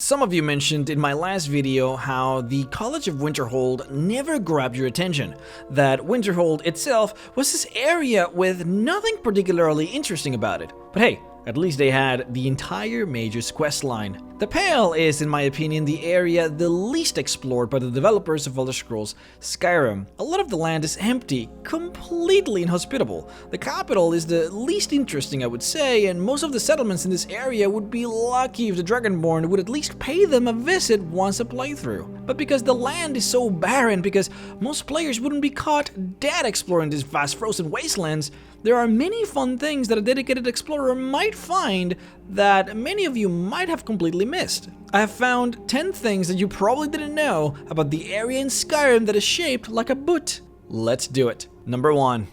Some of you mentioned in my last video how the College of Winterhold never grabbed your attention, that Winterhold itself was this area with nothing particularly interesting about it. But hey, at least they had the entire Mage's questline. The Pale is, in my opinion, the area the least explored by the developers of Elder Scrolls Skyrim. A lot of the land is empty, completely inhospitable. The capital is the least interesting, I would say, and most of the settlements in this area would be lucky if the Dragonborn would at least pay them a visit once a playthrough. But because the land is so barren, because most players wouldn't be caught dead exploring these vast frozen wastelands, there are many fun things that a dedicated explorer might find that many of you might have completely missed. I have found 10 things that you probably didn't know about the area in Skyrim that is shaped like a boot. Let's do it. Number 1.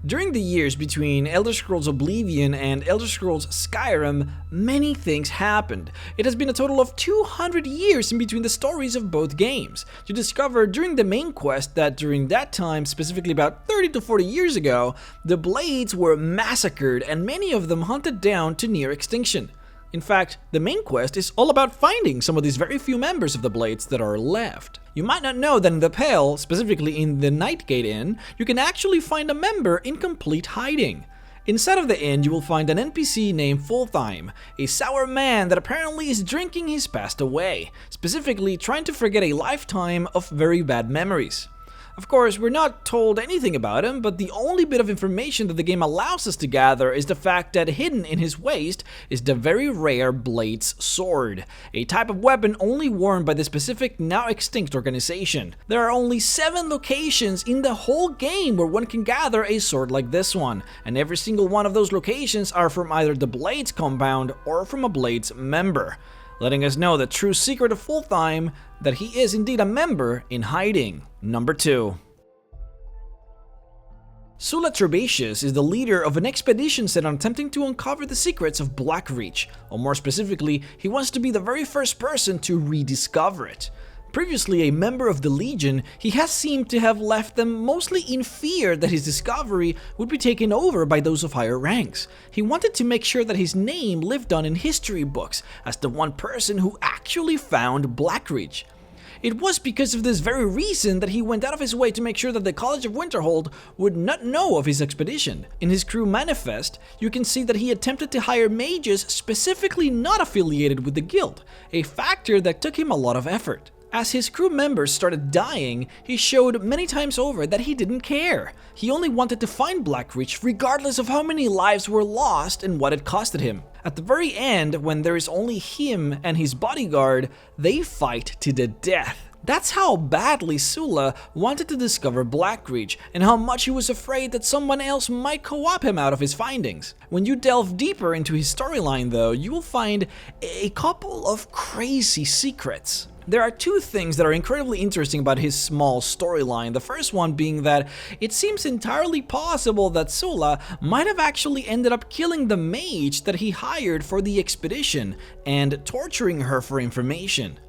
During the years between Elder Scrolls Oblivion and Elder Scrolls Skyrim, many things happened. It has been a total of 200 years in between the stories of both games. You discover during the main quest that during that time, specifically about 30 to 40 years ago, the Blades were massacred and many of them hunted down to near extinction. In fact, the main quest is all about finding some of these very few members of the Blades that are left. You might not know that in the Pale, specifically in the Nightgate Inn, you can actually find a member in complete hiding. Inside of the inn, you will find an NPC named Fulltime, a sour man that apparently is drinking his past away, specifically trying to forget a lifetime of very bad memories. Of course, we're not told anything about him, but the only bit of information that the game allows us to gather is the fact that hidden in his waist is the very rare Blade's Sword, a type of weapon only worn by the specific now extinct organization. There are only 7 locations in the whole game where one can gather a sword like this one, and every single one of those locations are from either the Blades compound or from a Blades member, letting us know the true secret of Fulltime, that he is indeed a member in hiding. Number 2. Sula Trebatius is the leader of an expedition set on attempting to uncover the secrets of Blackreach, or more specifically, he wants to be the very first person to rediscover it. Previously a member of the Legion, he has seemed to have left them mostly in fear that his discovery would be taken over by those of higher ranks. He wanted to make sure that his name lived on in history books as the one person who actually found Blackreach. It was because of this very reason that he went out of his way to make sure that the College of Winterhold would not know of his expedition. In his crew manifest, you can see that he attempted to hire mages specifically not affiliated with the guild, a factor that took him a lot of effort. As his crew members started dying, he showed many times over that he didn't care. He only wanted to find Blackreach regardless of how many lives were lost and what it costed him. At the very end, when there is only him and his bodyguard, they fight to the death. That's how badly Sula wanted to discover Blackreach, and how much he was afraid that someone else might co-opt him out of his findings. When you delve deeper into his storyline though, you will find a couple of crazy secrets. There are 2 things that are incredibly interesting about his small storyline. The first one being that it seems entirely possible that Sula might have actually ended up killing the mage that he hired for the expedition and torturing her for information.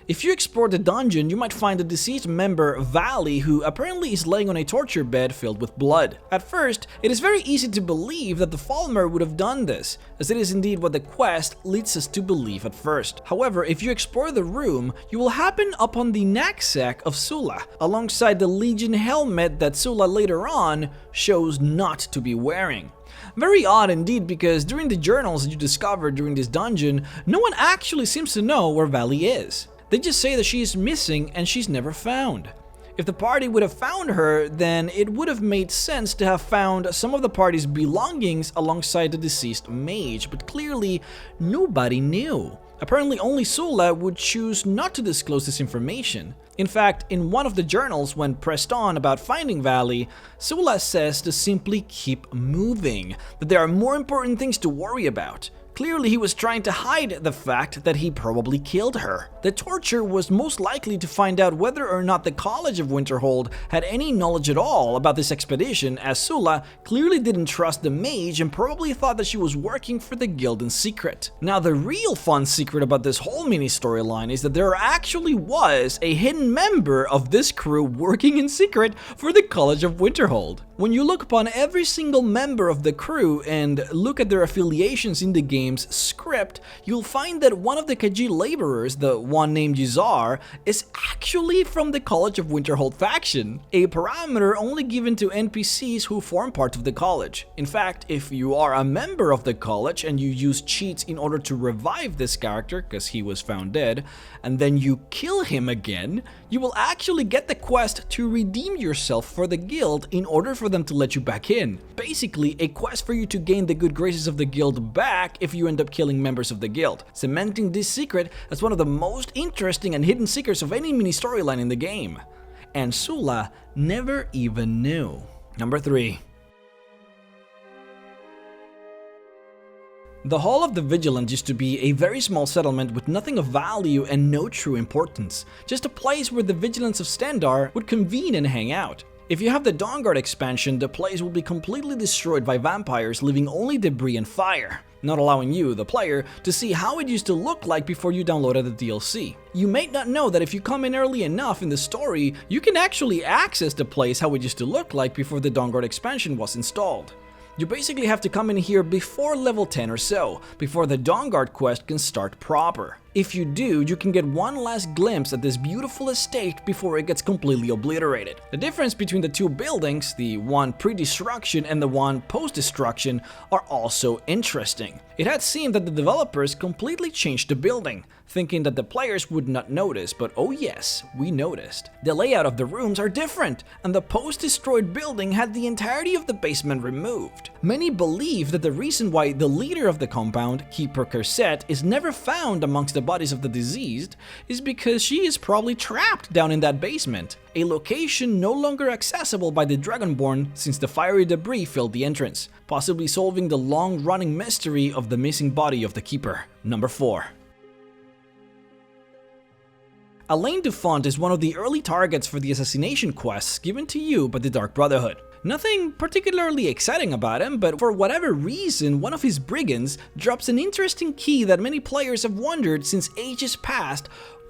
If you explore the dungeon, you might find a deceased member, Valley, who apparently is laying on a torture bed filled with blood. At first, it is very easy to believe that the Falmer would have done this, as it is indeed what the quest leads us to believe at first. However, if you explore the room, you will happen upon the knapsack of Sula, alongside the Legion helmet that Sula later on shows not to be wearing. Very odd indeed, because during the journals that you discovered during this dungeon, no one actually seems to know where Valley is. They just say that she is missing and she's never found. If the party would have found her, then it would have made sense to have found some of the party's belongings alongside the deceased mage, but clearly nobody knew. Apparently only Sula would choose not to disclose this information. In fact, in one of the journals, when pressed on about finding Valley, Sula says to simply keep moving, that there are more important things to worry about. Clearly, he was trying to hide the fact that he probably killed her. The torture was most likely to find out whether or not the College of Winterhold had any knowledge at all about this expedition, as Sula clearly didn't trust the mage and probably thought that she was working for the guild in secret. Now, the real fun secret about this whole mini storyline is that there actually was a hidden member of this crew working in secret for the College of Winterhold. When you look upon every single member of the crew and look at their affiliations in the game's script, you'll find that one of the Khajiit laborers, the one named Yuzar, is actually from the College of Winterhold faction, a parameter only given to NPCs who form part of the college. In fact, if you are a member of the college and you use cheats in order to revive this character, because he was found dead, and then you kill him again, you will actually get the quest to redeem yourself for the guild in order for them to let you back in. Basically, a quest for you to gain the good graces of the guild back if you end up killing members of the guild, cementing this secret as one of the most interesting and hidden secrets of any mini storyline in the game. And Sula never even knew. Number 3. The Hall of the Vigilant used to be a very small settlement with nothing of value and no true importance, just a place where the Vigilants of Stendarr would convene and hang out. If you have the Dawnguard expansion, the place will be completely destroyed by vampires, leaving only debris and fire, not allowing you, the player, to see how it used to look like before you downloaded the DLC. You may not know that if you come in early enough in the story, you can actually access the place how it used to look like before the Dawnguard expansion was installed. You basically have to come in here before level 10 or so, before the Dawnguard quest can start proper. If you do, you can get one last glimpse at this beautiful estate before it gets completely obliterated. The difference between the two buildings, the one pre-destruction and the one post-destruction, are also interesting. It had seemed that the developers completely changed the building, thinking that the players would not notice, but oh yes, we noticed. The layout of the rooms are different, and the post-destroyed building had the entirety of the basement removed. Many believe that the reason why the leader of the compound, Keeper Kerset, is never found amongst the bodies of the deceased is because she is probably trapped down in that basement, a location no longer accessible by the Dragonborn since the fiery debris filled the entrance, possibly solving the long-running mystery of the missing body of the Keeper. Number 4. Alain Dufont is one of the early targets for the assassination quests given to you by the Dark Brotherhood. Nothing particularly exciting about him, but for whatever reason, one of his brigands drops an interesting key that many players have wondered since ages past.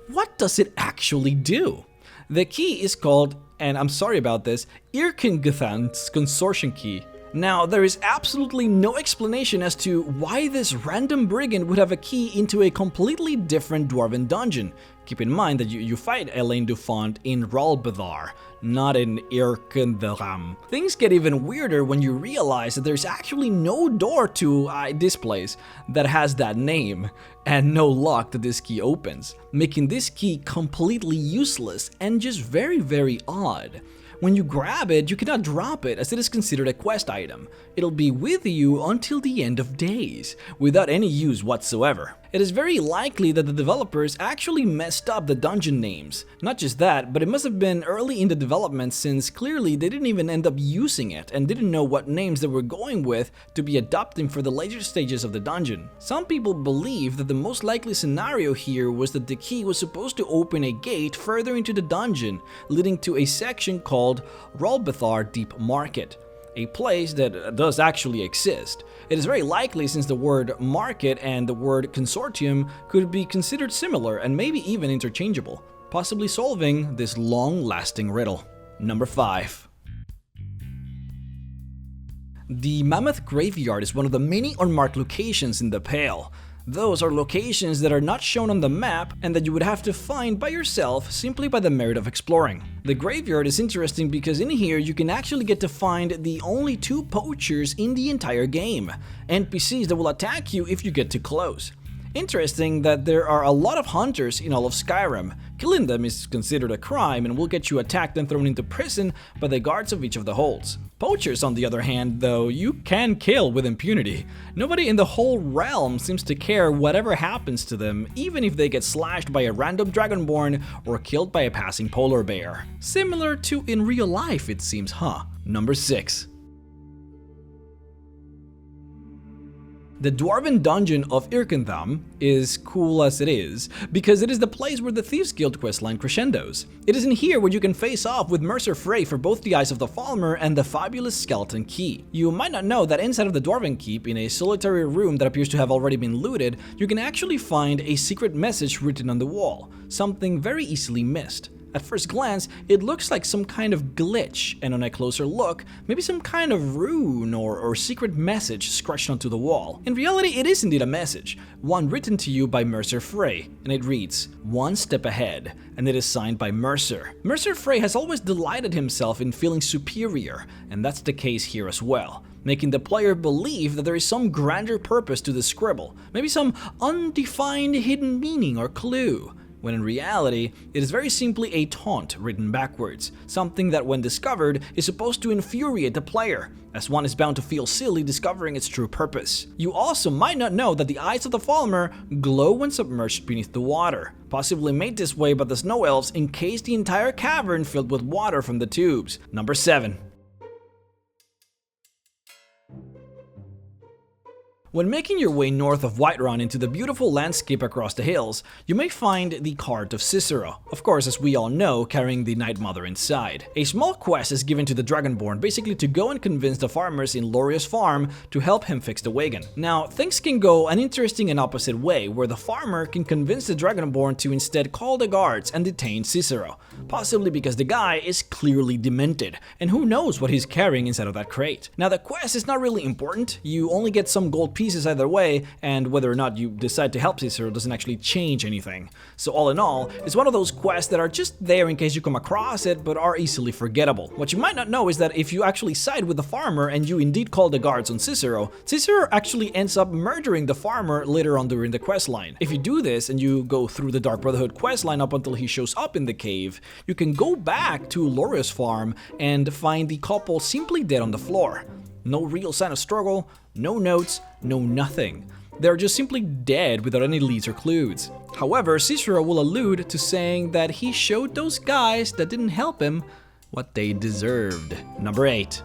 What does it actually do? The key is called, and I'm sorry about this, Irkinguthan's Consortium Key. Now, there is absolutely no explanation as to why this random brigand would have a key into a completely different dwarven dungeon. Keep in mind that you fight Alain Dufont in Ralbadar, not in Irkendaram. Things get even weirder when you realize that there's actually no door to this place that has that name, and no lock that this key opens, making this key completely useless and just very, very odd. When you grab it, you cannot drop it as it is considered a quest item. It'll be with you until the end of days, without any use whatsoever. It is very likely that the developers actually messed up the dungeon names. Not just that, but it must have been early in the development since clearly they didn't even end up using it and didn't know what names they were going with to be adopting for the later stages of the dungeon. Some people believe that the most likely scenario here was that the key was supposed to open a gate further into the dungeon, leading to a section called Ralbethar Deep Market, a place that does actually exist. It is very likely since the word market and the word consortium could be considered similar and maybe even interchangeable, possibly solving this long-lasting riddle. Number 5. The Mammoth Graveyard is one of the many unmarked locations in the Pale. Those are locations that are not shown on the map and that you would have to find by yourself simply by the merit of exploring. The graveyard is interesting because in here you can actually get to find the only 2 poachers in the entire game, NPCs that will attack you if you get too close. Interesting that there are a lot of hunters in all of Skyrim. Killing them is considered a crime and will get you attacked and thrown into prison by the guards of each of the holds. Poachers, on the other hand, though, you can kill with impunity. Nobody in the whole realm seems to care whatever happens to them, even if they get slashed by a random dragonborn or killed by a passing polar bear. Similar to in real life, it seems, huh? Number 6. The Dwarven Dungeon of Irkentham is cool as it is, because it is the place where the Thieves Guild questline crescendos. It is in here where you can face off with Mercer Frey for both the Eyes of the Falmer and the fabulous Skeleton Key. You might not know that inside of the Dwarven Keep, in a solitary room that appears to have already been looted, you can actually find a secret message written on the wall, something very easily missed. At first glance, it looks like some kind of glitch, and on a closer look, maybe some kind of rune or secret message scratched onto the wall. In reality, it is indeed a message, one written to you by Mercer Frey, and it reads, "One step ahead," and it is signed by Mercer. Mercer Frey has always delighted himself in feeling superior, and that's the case here as well, making the player believe that there is some grander purpose to the scribble, maybe some undefined hidden meaning or clue, when in reality, it is very simply a taunt written backwards, something that when discovered is supposed to infuriate the player, as one is bound to feel silly discovering its true purpose. You also might not know that the eyes of the Falmer glow when submerged beneath the water, possibly made this way by the snow elves in case the entire cavern filled with water from the tubes. Number 7. When making your way north of Whiterun into the beautiful landscape across the hills, you may find the Cart of Cicero, of course as we all know, carrying the Night Mother inside. A small quest is given to the Dragonborn, basically to go and convince the farmers in Loria's farm to help him fix the wagon. Now, things can go an interesting and opposite way, where the farmer can convince the Dragonborn to instead call the guards and detain Cicero, possibly because the guy is clearly demented, and who knows what he's carrying inside of that crate. Now, the quest is not really important, you only get some gold pieces either way, and whether or not you decide to help Cicero doesn't actually change anything. So all in all, it's one of those quests that are just there in case you come across it, but are easily forgettable. What you might not know is that if you actually side with the farmer and you indeed call the guards on Cicero, Cicero actually ends up murdering the farmer later on during the quest line. If you do this and you go through the Dark Brotherhood quest line up until he shows up in the cave, you can go back to Loria's farm and find the couple simply dead on the floor. No real sign of struggle, no notes, no nothing. They're just simply dead without any leads or clues. However, Cicero will allude to saying that he showed those guys that didn't help him what they deserved. Number 8.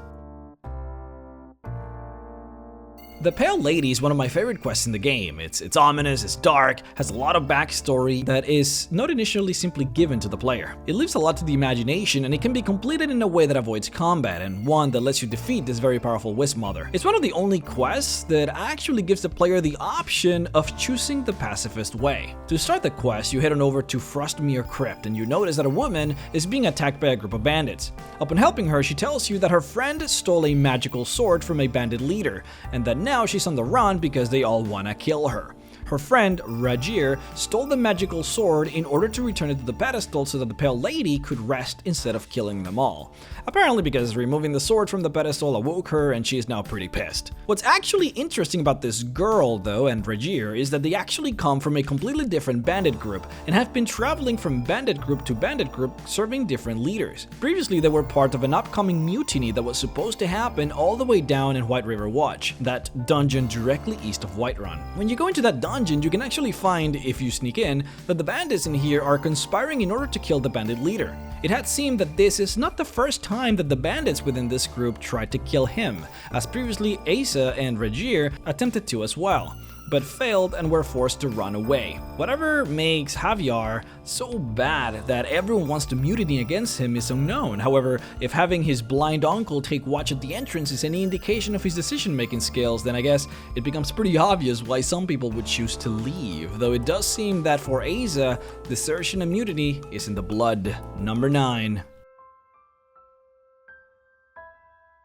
The Pale Lady is one of my favorite quests in the game. It's ominous, it's dark, has a lot of backstory that is not initially simply given to the player. It leaves a lot to the imagination, and it can be completed in a way that avoids combat, and one that lets you defeat this very powerful Wisp Mother. It's one of the only quests that actually gives the player the option of choosing the pacifist way. To start the quest, you head on over to Frostmere Crypt, and you notice that a woman is being attacked by a group of bandits. Upon helping her, she tells you that her friend stole a magical sword from a bandit leader, and that now she's on the run because they all wanna kill her. Her friend, Rajir, stole the magical sword in order to return it to the pedestal so that the Pale Lady could rest instead of killing them all. Apparently because removing the sword from the pedestal awoke her and she is now pretty pissed. What's actually interesting about this girl, though, and Rajir, is that they actually come from a completely different bandit group and have been traveling from bandit group to bandit group serving different leaders. Previously, they were part of an upcoming mutiny that was supposed to happen all the way down in White River Watch, that dungeon directly east of Whiterun. When you go into that dungeon, you can actually find, if you sneak in, that the bandits in here are conspiring in order to kill the bandit leader. It had seemed that this is not the first time that the bandits within this group tried to kill him, as previously Asa and Rajir attempted to as well, but failed and were forced to run away. Whatever makes Javier so bad that everyone wants to mutiny against him is unknown. However, if having his blind uncle take watch at the entrance is any indication of his decision-making skills, then I guess it becomes pretty obvious why some people would choose to leave, though it does seem that for Asa, desertion and mutiny is in the blood. Number 9.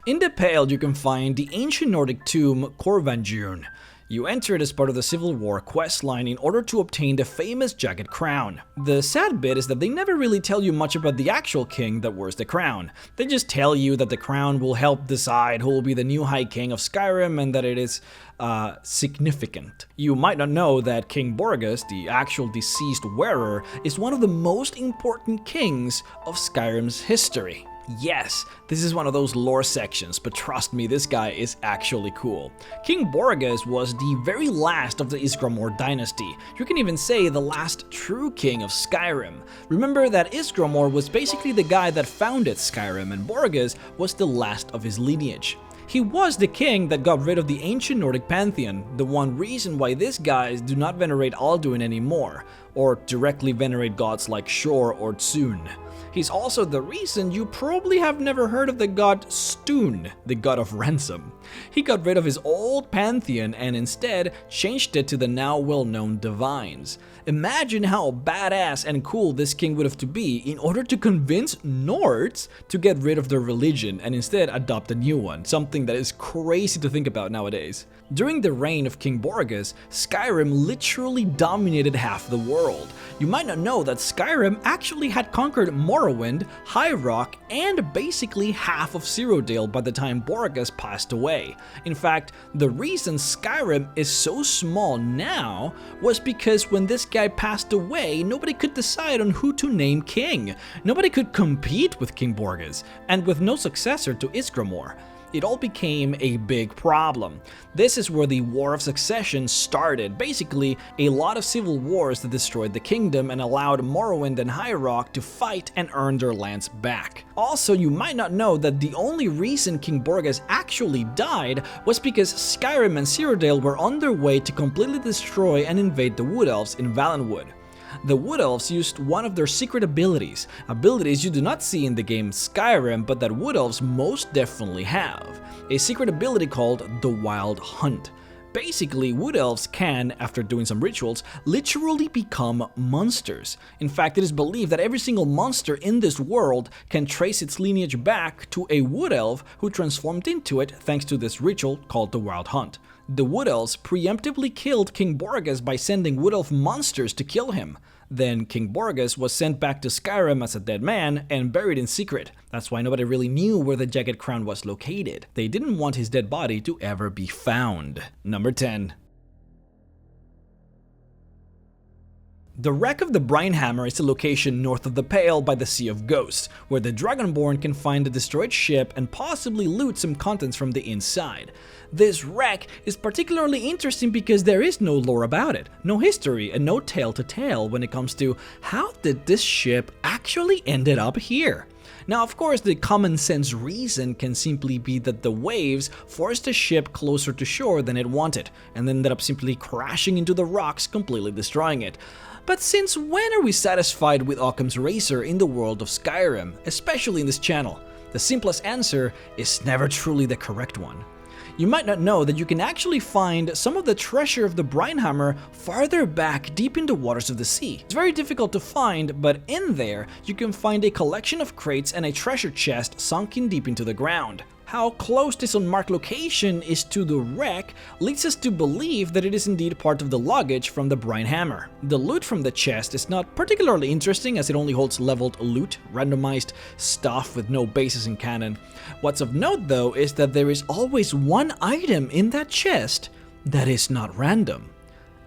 In the Pale, you can find the ancient Nordic tomb Korvanjun. You enter it as part of the Civil War questline in order to obtain the famous Jagged Crown. The sad bit is that they never really tell you much about the actual king that wears the crown. They just tell you that the crown will help decide who will be the new High King of Skyrim and that it is significant. You might not know that King Borgas, the actual deceased wearer, is one of the most important kings of Skyrim's history. Yes, this is one of those lore sections, but trust me, this guy is actually cool. King Borgas was the very last of the Ysgramor dynasty. You can even say the last true king of Skyrim. Remember that Ysgramor was basically the guy that founded Skyrim, and Borgas was the last of his lineage. He was the king that got rid of the ancient Nordic pantheon, the one reason why these guys do not venerate Alduin anymore, or directly venerate gods like Shor or Tsun. He's also the reason you probably have never heard of the god Stune, the god of ransom. He got rid of his old pantheon and instead changed it to the now well-known divines. Imagine how badass and cool this king would have to be in order to convince Nords to get rid of their religion and instead adopt a new one, something that is crazy to think about nowadays. During the reign of King Borgas, Skyrim literally dominated half the world. You might not know that Skyrim actually had conquered Morrowind, High Rock, and basically half of Cyrodiil by the time Borgas passed away. In fact, the reason Skyrim is so small now was because when this guy passed away, nobody could decide on who to name king. Nobody could compete with King Borgas, and with no successor to Ysgramor. It all became a big problem. This is where the War of Succession started, basically a lot of civil wars that destroyed the kingdom and allowed Morrowind and High Rock to fight and earn their lands back. Also, you might not know that the only reason King Borgas actually died was because Skyrim and Cyrodiil were on their way to completely destroy and invade the Wood Elves in Valenwood. The Wood Elves used one of their secret abilities you do not see in the game Skyrim but that Wood Elves most definitely have, a secret ability called the Wild Hunt. Basically, Wood Elves can, after doing some rituals, literally become monsters. In fact, it is believed that every single monster in this world can trace its lineage back to a Wood Elf who transformed into it thanks to this ritual called the Wild Hunt. The Wood Elves preemptively killed King Borgas by sending Wood Elf monsters to kill him. Then King Borgas was sent back to Skyrim as a dead man and buried in secret. That's why nobody really knew where the Jagged Crown was located. They didn't want his dead body to ever be found. Number 10. The Wreck of the Brinehammer is a location north of the Pale by the Sea of Ghosts, where the Dragonborn can find a destroyed ship and possibly loot some contents from the inside. This wreck is particularly interesting because there is no lore about it, no history, and no tale to tell when it comes to how did this ship actually ended up here. Now, of course, the common sense reason can simply be that the waves forced the ship closer to shore than it wanted, and ended up simply crashing into the rocks, completely destroying it. But since when are we satisfied with Occam's razor in the world of Skyrim, especially in this channel? The simplest answer is never truly the correct one. You might not know that you can actually find some of the treasure of the Brinehammer farther back deep in the waters of the sea. It's very difficult to find, but in there you can find a collection of crates and a treasure chest sunken deep into the ground. How close this unmarked location is to the wreck leads us to believe that it is indeed part of the luggage from the Brinehammer. The loot from the chest is not particularly interesting as it only holds leveled loot, randomized stuff with no basis in canon. What's of note though is that there is always one item in that chest that is not random.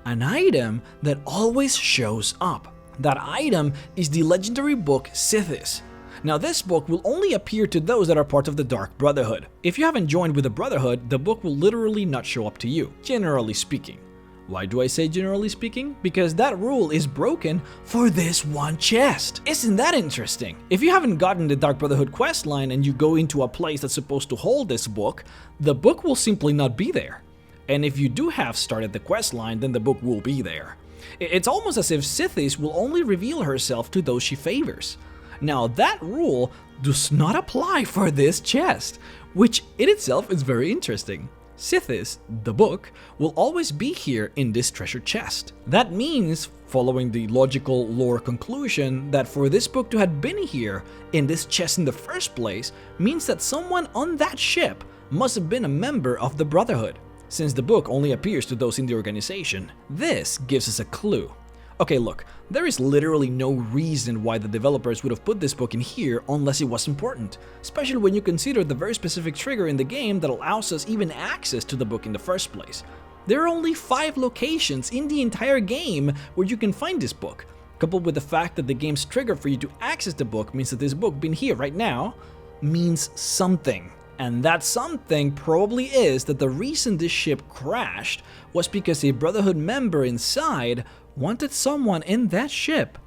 An item that always shows up. That item is the legendary book Sithis. Now this book will only appear to those that are part of the Dark Brotherhood. If you haven't joined with the Brotherhood, the book will literally not show up to you, generally speaking. Why do I say generally speaking? Because that rule is broken for this one chest. Isn't that interesting? If you haven't gotten the Dark Brotherhood questline and you go into a place that's supposed to hold this book, the book will simply not be there. And if you do have started the questline, then the book will be there. It's almost as if Sithis will only reveal herself to those she favors. Now that rule does not apply for this chest, which in itself is very interesting. Sithis, the book, will always be here in this treasure chest. That means, following the logical lore conclusion, that for this book to have been here in this chest in the first place means that someone on that ship must have been a member of the Brotherhood, since the book only appears to those in the organization. This gives us a clue. Okay, look, there is literally no reason why the developers would have put this book in here unless it was important, especially when you consider the very specific trigger in the game that allows us even access to the book in the first place. There are only 5 locations in the entire game where you can find this book, coupled with the fact that the game's trigger for you to access the book means that this book being here right now means something. And that something probably is that the reason this ship crashed was because a Brotherhood member inside wanted someone in that ship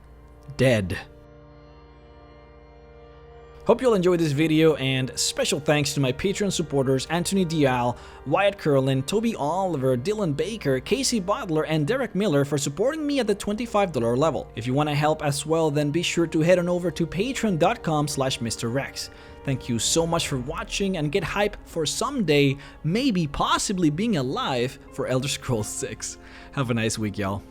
dead. Hope you'll enjoy this video, and special thanks to my Patreon supporters Anthony Dial, Wyatt Curlin, Toby Oliver, Dylan Baker, Casey Butler, and Derek Miller for supporting me at the $25 level. If you want to help as well, then be sure to head on over to patreon.com/MrRhexx. Thank you so much for watching, and get hype for someday, maybe possibly being alive for Elder Scrolls 6. Have a nice week, y'all.